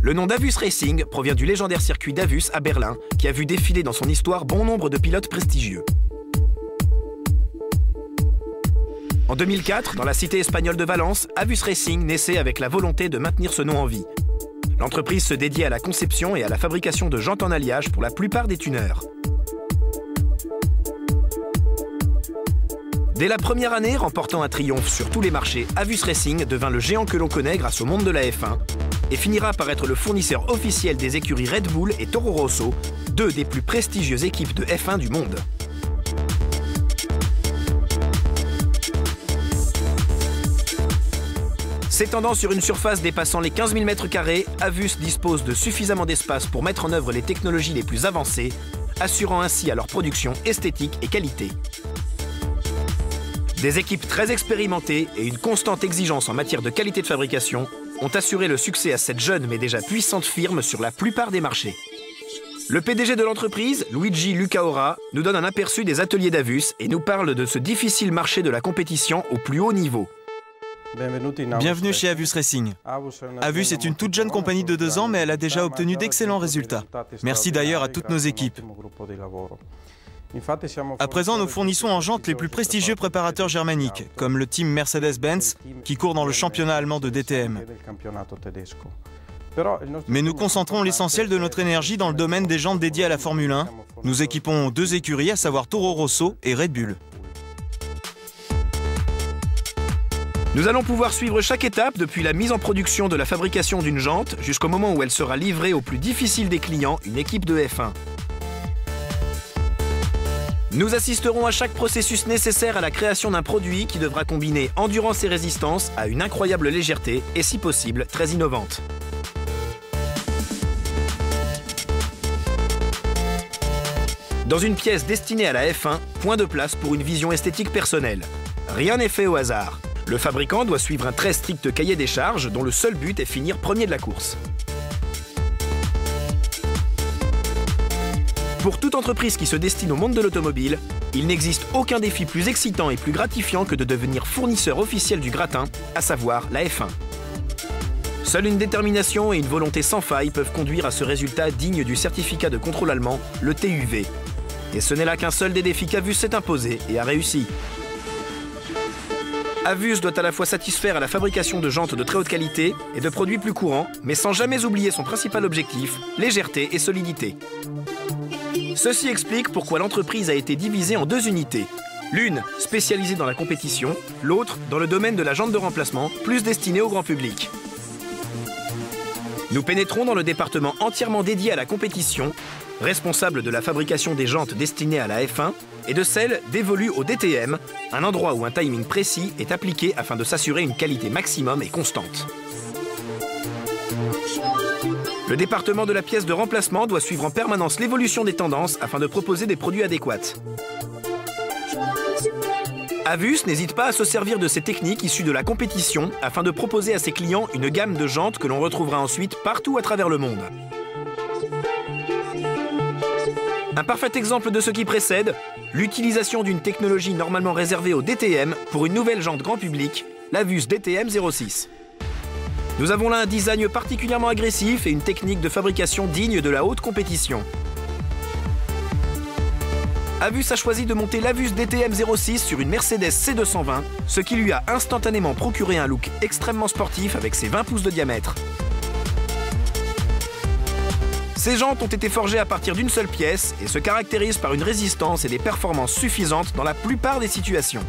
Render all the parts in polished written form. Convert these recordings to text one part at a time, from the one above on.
Le nom d'Avus Racing provient du légendaire circuit d'Avus à Berlin, qui a vu défiler dans son histoire bon nombre de pilotes prestigieux. En 2004, dans la cité espagnole de Valence, Avus Racing naissait avec la volonté de maintenir ce nom en vie. L'entreprise se dédiait à la conception et à la fabrication de jantes en alliage pour la plupart des tuneurs. Dès la première année, remportant un triomphe sur tous les marchés, Avus Racing devint le géant que l'on connaît grâce au monde de la F1 et finira par être le fournisseur officiel des écuries Red Bull et Toro Rosso, deux des plus prestigieuses équipes de F1 du monde. S'étendant sur une surface dépassant les 15 000 m², Avus dispose de suffisamment d'espace pour mettre en œuvre les technologies les plus avancées, assurant ainsi à leur production esthétique et qualité. Des équipes très expérimentées et une constante exigence en matière de qualité de fabrication ont assuré le succès à cette jeune mais déjà puissante firme sur la plupart des marchés. Le PDG de l'entreprise, Luigi Lucaora, nous donne un aperçu des ateliers d'Avus et nous parle de ce difficile marché de la compétition au plus haut niveau. Bienvenue chez Avus Racing. Avus est une toute jeune compagnie de 2 ans, mais elle a déjà obtenu d'excellents résultats. Merci d'ailleurs à toutes nos équipes. À présent, nous fournissons en jantes les plus prestigieux préparateurs germaniques, comme le team Mercedes-Benz, qui court dans le championnat allemand de DTM. Mais nous concentrons l'essentiel de notre énergie dans le domaine des jantes dédiées à la Formule 1. Nous équipons 2 écuries, à savoir Toro Rosso et Red Bull. Nous allons pouvoir suivre chaque étape depuis la mise en production de la fabrication d'une jante jusqu'au moment où elle sera livrée au plus difficile des clients, une équipe de F1. Nous assisterons à chaque processus nécessaire à la création d'un produit qui devra combiner endurance et résistance à une incroyable légèreté et, si possible, très innovante. Dans une pièce destinée à la F1, point de place pour une vision esthétique personnelle. Rien n'est fait au hasard. Le fabricant doit suivre un très strict cahier des charges dont le seul but est finir premier de la course. Pour toute entreprise qui se destine au monde de l'automobile, il n'existe aucun défi plus excitant et plus gratifiant que de devenir fournisseur officiel du gratin, à savoir la F1. Seule une détermination et une volonté sans faille peuvent conduire à ce résultat digne du certificat de contrôle allemand, le TÜV. Et ce n'est là qu'un seul des défis qu'Avus s'est imposé et a réussi. Avus doit à la fois satisfaire à la fabrication de jantes de très haute qualité et de produits plus courants, mais sans jamais oublier son principal objectif, légèreté et solidité. Ceci explique pourquoi l'entreprise a été divisée en 2 unités. L'une spécialisée dans la compétition, l'autre dans le domaine de la jante de remplacement, plus destinée au grand public. Nous pénétrons dans le département entièrement dédié à la compétition, responsable de la fabrication des jantes destinées à la F1 et de celles dévolues au DTM, un endroit où un timing précis est appliqué afin de s'assurer une qualité maximum et constante. Le département de la pièce de remplacement doit suivre en permanence l'évolution des tendances afin de proposer des produits adéquats. Avus n'hésite pas à se servir de ces techniques issues de la compétition afin de proposer à ses clients une gamme de jantes que l'on retrouvera ensuite partout à travers le monde. Un parfait exemple de ce qui précède, l'utilisation d'une technologie normalement réservée au DTM pour une nouvelle jante grand public, l'Avus DTM 06. Nous avons là un design particulièrement agressif et une technique de fabrication digne de la haute compétition. Avus a choisi de monter l'Avus DTM 06 sur une Mercedes C220, ce qui lui a instantanément procuré un look extrêmement sportif avec ses 20 pouces de diamètre. Ces jantes ont été forgées à partir d'une seule pièce et se caractérisent par une résistance et des performances suffisantes dans la plupart des situations.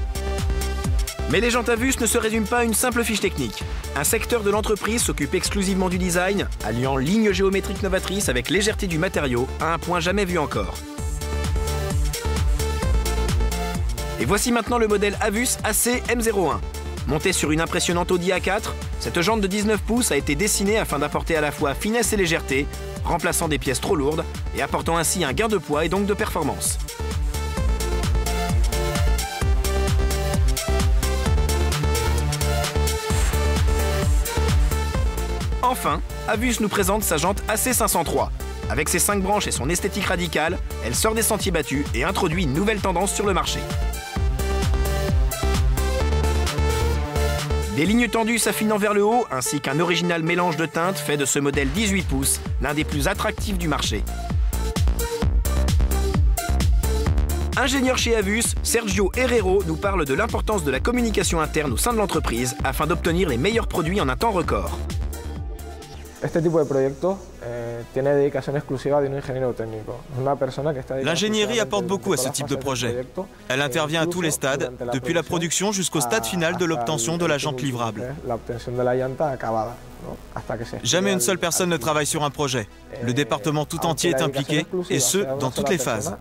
Mais les jantes Avus ne se résument pas à une simple fiche technique. Un secteur de l'entreprise s'occupe exclusivement du design, alliant lignes géométriques novatrices avec légèreté du matériau à un point jamais vu encore. Et voici maintenant le modèle Avus AC M01. Montée sur une impressionnante Audi A4, cette jante de 19 pouces a été dessinée afin d'apporter à la fois finesse et légèreté, remplaçant des pièces trop lourdes et apportant ainsi un gain de poids et donc de performance. Enfin, Avus nous présente sa jante AC503. Avec ses 5 branches et son esthétique radicale, elle sort des sentiers battus et introduit une nouvelle tendance sur le marché. Des lignes tendues s'affinant vers le haut, ainsi qu'un original mélange de teintes fait de ce modèle 18 pouces l'un des plus attractifs du marché. Ingénieur chez Avus, Sergio Herrero nous parle de l'importance de la communication interne au sein de l'entreprise afin d'obtenir les meilleurs produits en un temps record. L'ingénierie apporte beaucoup à ce type de projet. Elle intervient à tous les stades, depuis la production jusqu'au stade final de l'obtention de la jante livrable. Jamais une seule personne ne travaille sur un projet. Le département tout entier est impliqué, et ce, dans toutes les phases.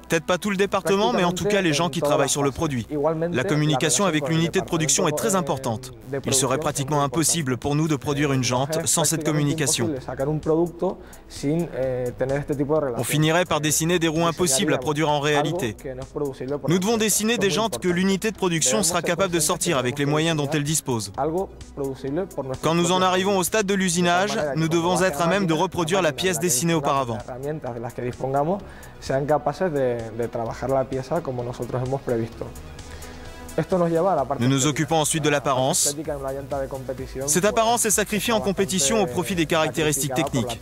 Peut-être pas tout le département, mais en tout cas les gens qui travaillent sur le produit. La communication avec l'unité de production est très importante. Il serait pratiquement impossible pour nous de produire une jante sans cette communication. On finirait par dessiner des roues impossibles à produire en réalité. Nous devons dessiner des jantes que l'unité de production sera capable de sortir avec les moyens dont elle dispose. Quand nous en arrivons au stade de l'usinage, nous devons être à même de reproduire la pièce dessinée auparavant. Nous nous occupons ensuite de l'apparence. Cette apparence est sacrifiée en compétition au profit des caractéristiques techniques.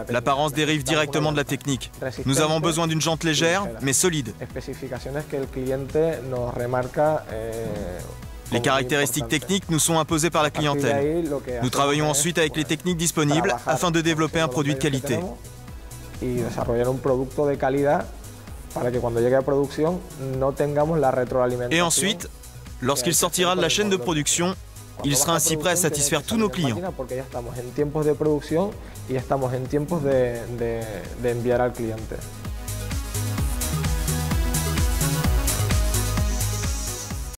L'apparence dérive directement de la technique. Nous avons besoin d'une jante légère, mais solide. Les caractéristiques techniques nous sont imposées par la clientèle. Nous travaillons ensuite avec les techniques disponibles afin de développer un produit de qualité. Et ensuite, lorsqu'il sortira de la chaîne de production, il sera ainsi prêt à satisfaire tous nos clients.